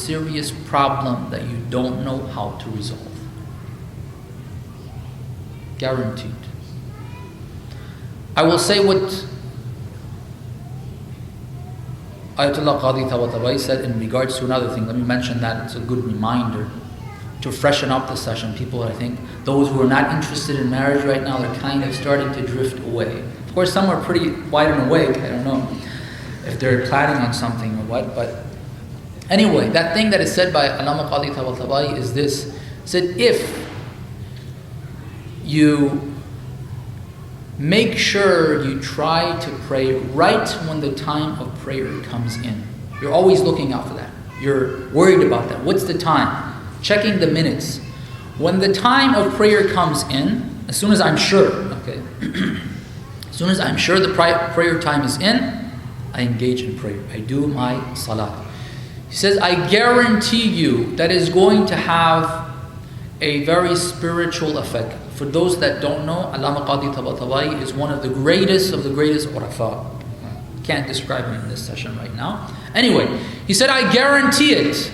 serious problem that you don't know how to resolve. Guaranteed. I will say what Ayatollah Qadi Tabatabai said in regards to another thing. Let me mention that. It's a good reminder to freshen up the session. People, I think, those who are not interested in marriage right now, they're kind of starting to drift away. Of course, some are pretty wide and awake. I don't know if they're planning on something or what. But anyway, that thing that is said by Allama Qadi Tabatabai is this. It said, if you make sure you try to pray right when the time of prayer comes in. You're always looking out for that. You're worried about that. What's the time? Checking the minutes. When the time of prayer comes in, as soon as I'm sure, okay, as soon as I'm sure the prayer time is in, I engage in prayer. I do my salah. He says, I guarantee you that is going to have a very spiritual effect. For those that don't know, Allama Qadi Tabatabai is one of the greatest urafa. Can't describe him in this session right now. Anyway, he said, I guarantee it.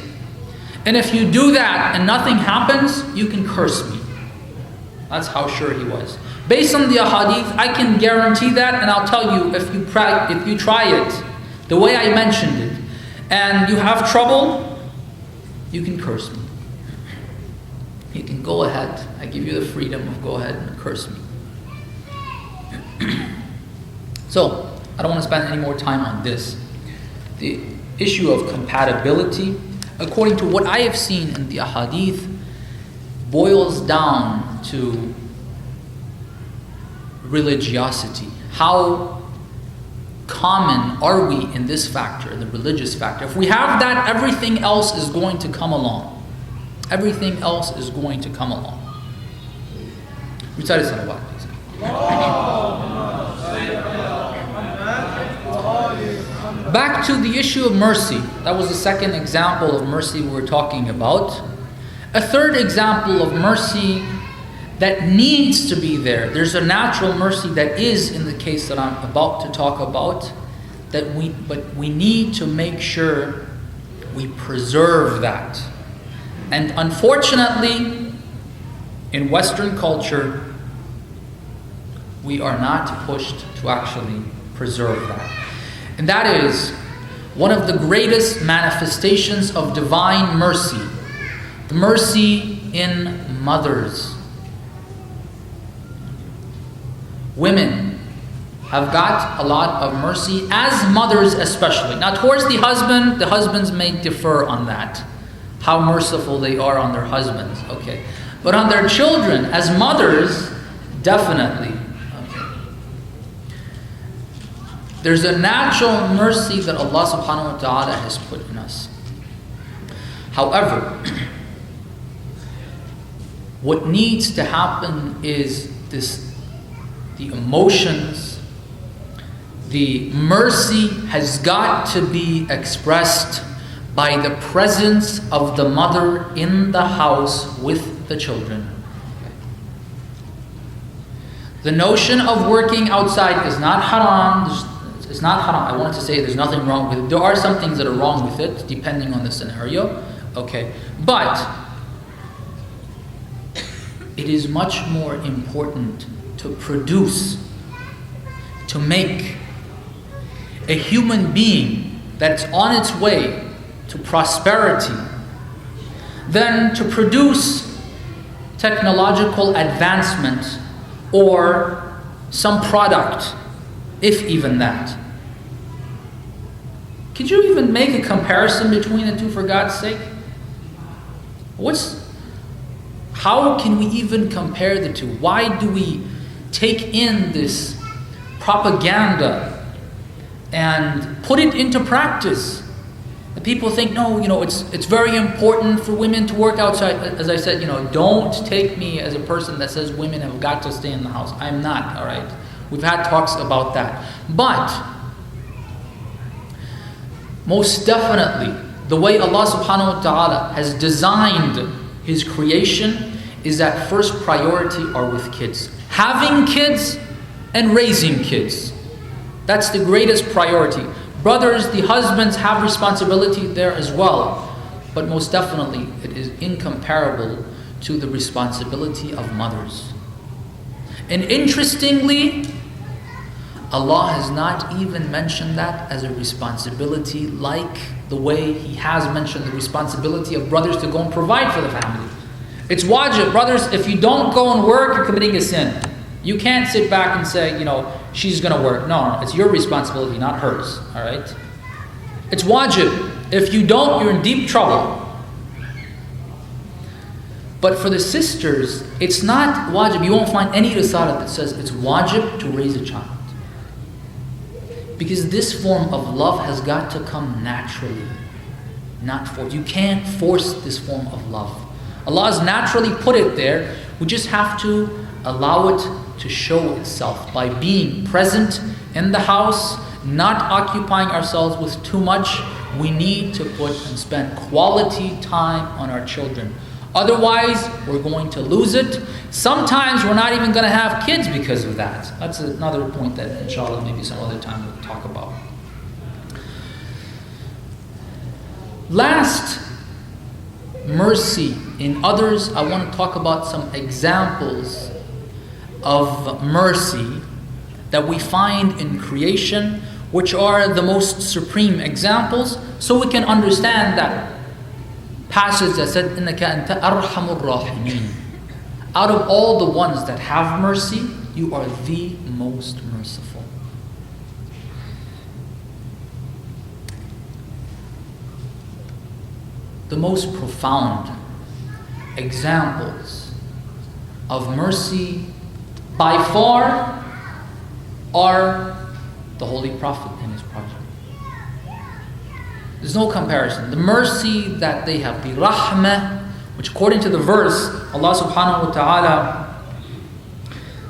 And if you do that and nothing happens, you can curse me. That's how sure he was. Based on the ahadith, I can guarantee that, and I'll tell you, if you try it the way I mentioned it, and you have trouble, you can curse me. You can go ahead. I give you the freedom of go ahead and curse me. So, I don't want to spend any more time on this. The issue of compatibility, according to what I have seen in the ahadith, boils down to religiosity. How common are we in this factor, the religious factor? If we have that, everything else is going to come along. Everything else is going to come along. Recite salawat, please. Back to the issue of mercy. That was the second example of mercy we were talking about. A third example of mercy that needs to be there. There's a natural mercy that is in the case that I'm about to talk about, but we need to make sure we preserve that. And unfortunately, in Western culture, we are not pushed to actually preserve that. And that is one of the greatest manifestations of divine mercy. The mercy in mothers. Women have got a lot of mercy, as mothers especially. Now towards the husbands may differ on that. How merciful they are on their husbands, okay. But on their children, as mothers, definitely. Okay. There's a natural mercy that Allah subhanahu wa ta'ala has put in us. However, what needs to happen is the emotions, the mercy has got to be expressed by the presence of the mother in the house with the children. The notion of working outside is not haram. It's not haram. I wanted to say there's nothing wrong with it. There are some things that are wrong with it, depending on the scenario. Okay. But it is much more important to produce, to make a human being that's on its way to prosperity, than to produce technological advancement or some product, if even that. Could you even make a comparison between the two, for God's sake? How can we even compare the two? Why do we take in this propaganda and put it into practice? And people think, no, it's very important for women to work outside. As I said, don't take me as a person that says women have got to stay in the house. I'm not, all right? We've had talks about that. But most definitely, the way Allah subhanahu wa ta'ala has designed His creation is that first priority are with kids. Having kids and raising kids. That's the greatest priority. Brothers, the husbands have responsibility there as well. but most definitely it is incomparable to the responsibility of mothers. And interestingly, Allah has not even mentioned that as a responsibility like the way He has mentioned the responsibility of brothers to go and provide for the family. It's wajib, brothers, if you don't go and work, you're committing a sin. You can't sit back and say, she's going to work. No, it's your responsibility, not hers. All right? It's wajib. If you don't, you're in deep trouble. But for the sisters, it's not wajib. You won't find any risalah that says it's wajib to raise a child. Because this form of love has got to come naturally, not forced. You can't force this form of love. Allah has naturally put it there. We just have to allow it to show itself by being present in the house, not occupying ourselves with too much. We need to put and spend quality time on our children. Otherwise, we're going to lose it. Sometimes we're not even going to have kids because of that. That's another point that, inshallah, maybe some other time we'll talk about. Last, mercy in others. I want to talk about some examples of mercy that we find in creation, which are the most supreme examples, so we can understand that passage that said, إِنَّكَ أَنْتَ أَرْحَمُ الرَّاحِمِينَ. Out of all the ones that have mercy, you are the most merciful. The most profound examples of mercy by far are the Holy Prophet and his progeny. There's no comparison. The mercy that they have, the rahmah, which according to the verse, Allah subhanahu wa ta'ala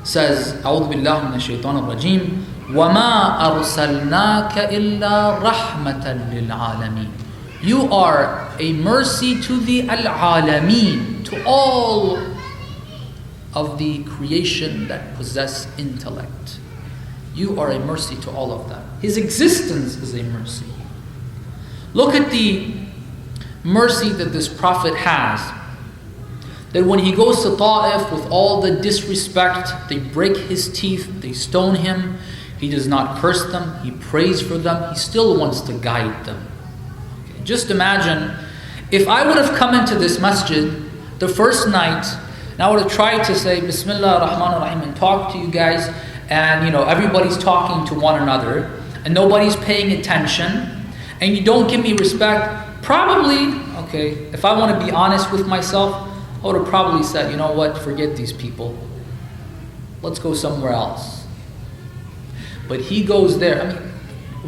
says, أعوذ بالله من الشيطان الرجيم وَمَا أَرْسَلْنَاكَ إِلَّا رَحْمَةً لِلْعَالَمِينَ. You are a mercy to the al-alameen, to all of the creation that possess intellect. You are a mercy to all of them. His existence is a mercy. Look at the mercy that this prophet has. That when he goes to Ta'if with all the disrespect, they break his teeth, they stone him, he does not curse them, he prays for them, he still wants to guide them. Okay. Just imagine, if I would have come into this masjid the first night, and I would have tried to say, Bismillah ar-Rahman ar-Rahim, and talk to you guys, and everybody's talking to one another, and nobody's paying attention, and you don't give me respect, probably, if I want to be honest with myself, I would have probably said, you know what, forget these people. Let's go somewhere else. But he goes there.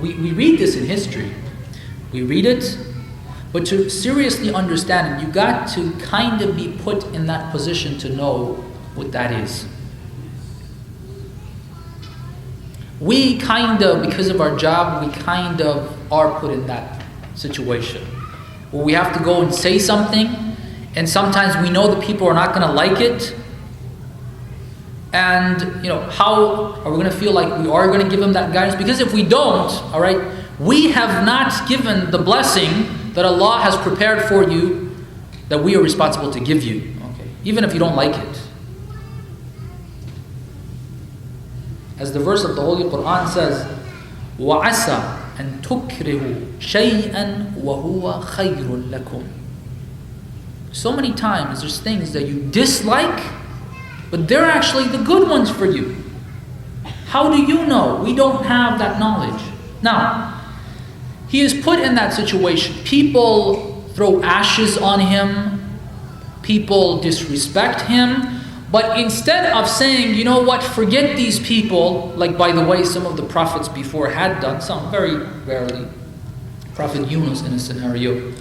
We read this in history. We read it, but to seriously understand it, you got to kind of be put in that position to know what that is. We kind of, because of our job, we kind of are put in that situation where we have to go and say something, and sometimes we know the people are not going to like it. And how are we going to feel like we are going to give them that guidance? Because if we don't, all right, we have not given the blessing that Allah has prepared for you, that we are responsible to give you. Okay, even if you don't like it. As the verse of the Holy Quran says, وَعَسَى أَن تُكْرِهُ شَيْئًا وَهُوَ خَيْرٌ لَكُمْ. So many times there's things that you dislike, but they're actually the good ones for you. How do you know? We don't have that knowledge. Now, he is put in that situation. People throw ashes on him. People disrespect him. But instead of saying, you know what, forget these people, like by the way some of the prophets before had done, some very rarely. Prophet Yunus in a scenario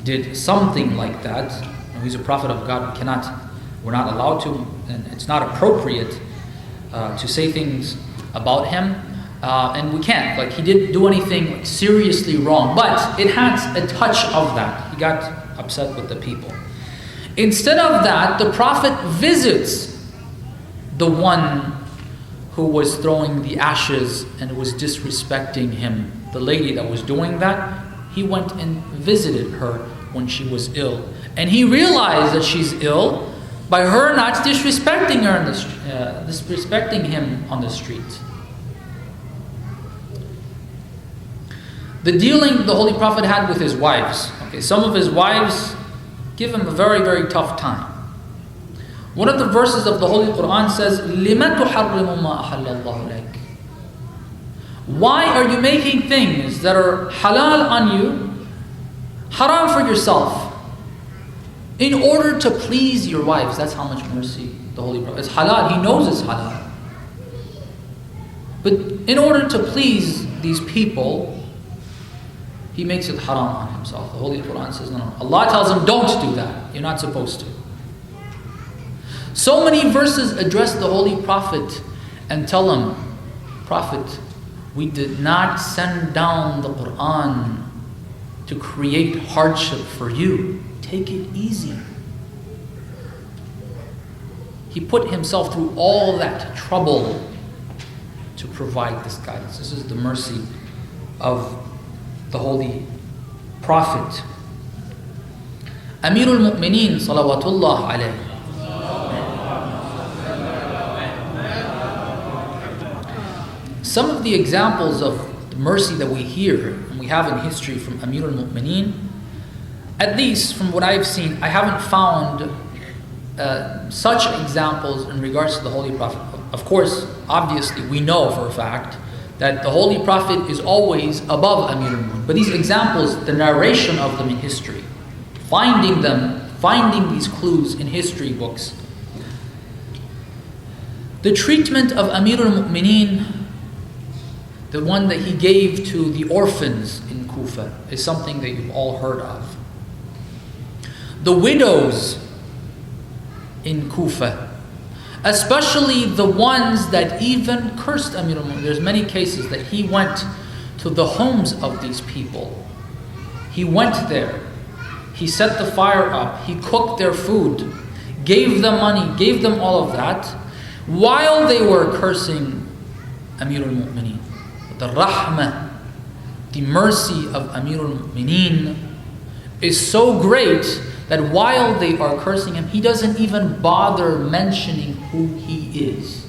did something like that. He's a prophet of God. We're not allowed to, and it's not appropriate to say things about him. And we can't. Like, he didn't do anything seriously wrong, but it has a touch of that. He got upset with the people. Instead of that, the prophet visits the one who was throwing the ashes and was disrespecting him. The lady that was doing that, he went and visited her when she was ill. And he realized that she's ill by her not disrespecting him on the street. The dealing the Holy Prophet had with his wives. Okay, some of his wives give him a very, very tough time. One of the verses of the Holy Quran says, لِمَ تُحَرِّمُ مَا أَحَلَّ اللَّهُ لَكَ. Why are you making things that are halal on you, haram for yourself, in order to please your wives? That's how much mercy the Holy Prophet. It's halal, he knows it's halal. But in order to please these people, he makes it haram on himself. The Holy Quran says, no. Allah tells him, don't do that. You're not supposed to. So many verses address the Holy Prophet and tell him, Prophet, we did not send down the Quran to create hardship for you. Take it easy. He put himself through all that trouble to provide this guidance. This is the mercy of the Holy Prophet. Amirul Mu'mineen salawatullah alayhi. Some of the examples of the mercy that we hear and we have in history from Amirul Mu'mineen, at least from what I've seen, I haven't found such examples in regards to the Holy Prophet. Of course, obviously, we know for a fact that the Holy Prophet is always above Amirul Mu'mineen. But these examples, the narration of them in history, finding these clues in history books. The treatment of Amirul Mu'mineen, the one that he gave to the orphans in Kufa, is something that you've all heard of. The widows in Kufa, especially the ones that even cursed Amirul Mu'mineen. There's many cases that he went to the homes of these people. He went there. He set the fire up. He cooked their food, gave them money, gave them all of that, while they were cursing Amirul Mu'mineen. The rahmah, the mercy of Amirul Mu'mineen is so great that while they are cursing him, he doesn't even bother mentioning who he is.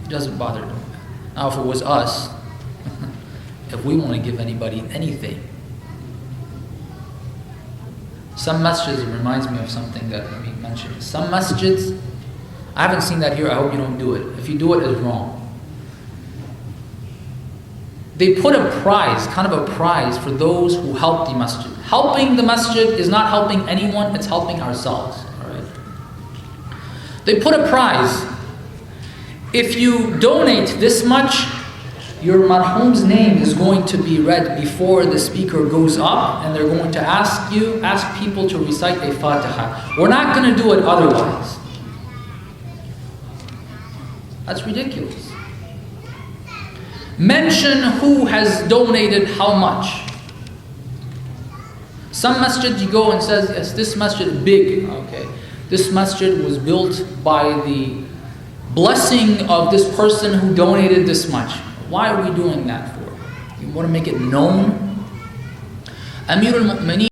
He doesn't bother doing that. Now, if it was us, if we want to give anybody anything, some masjids, it reminds me of something that we mentioned. Some masjids, I haven't seen that here, I hope you don't do it. If you do it, it's wrong. They put a prize, kind of a prize for those who help the masjid. Helping the masjid is not helping anyone, it's helping ourselves. All right? They put a prize. If you donate this much, your marhum's name is going to be read before the speaker goes up, and they're going to ask people to recite a Fatiha. We're not going to do it otherwise. That's ridiculous. Mention who has donated how much. Some masjid you go and says, yes, this masjid is big. Okay, this masjid was built by the blessing of this person who donated this much. Why are we doing that for? You want to make it known? Amirul Mu'mineen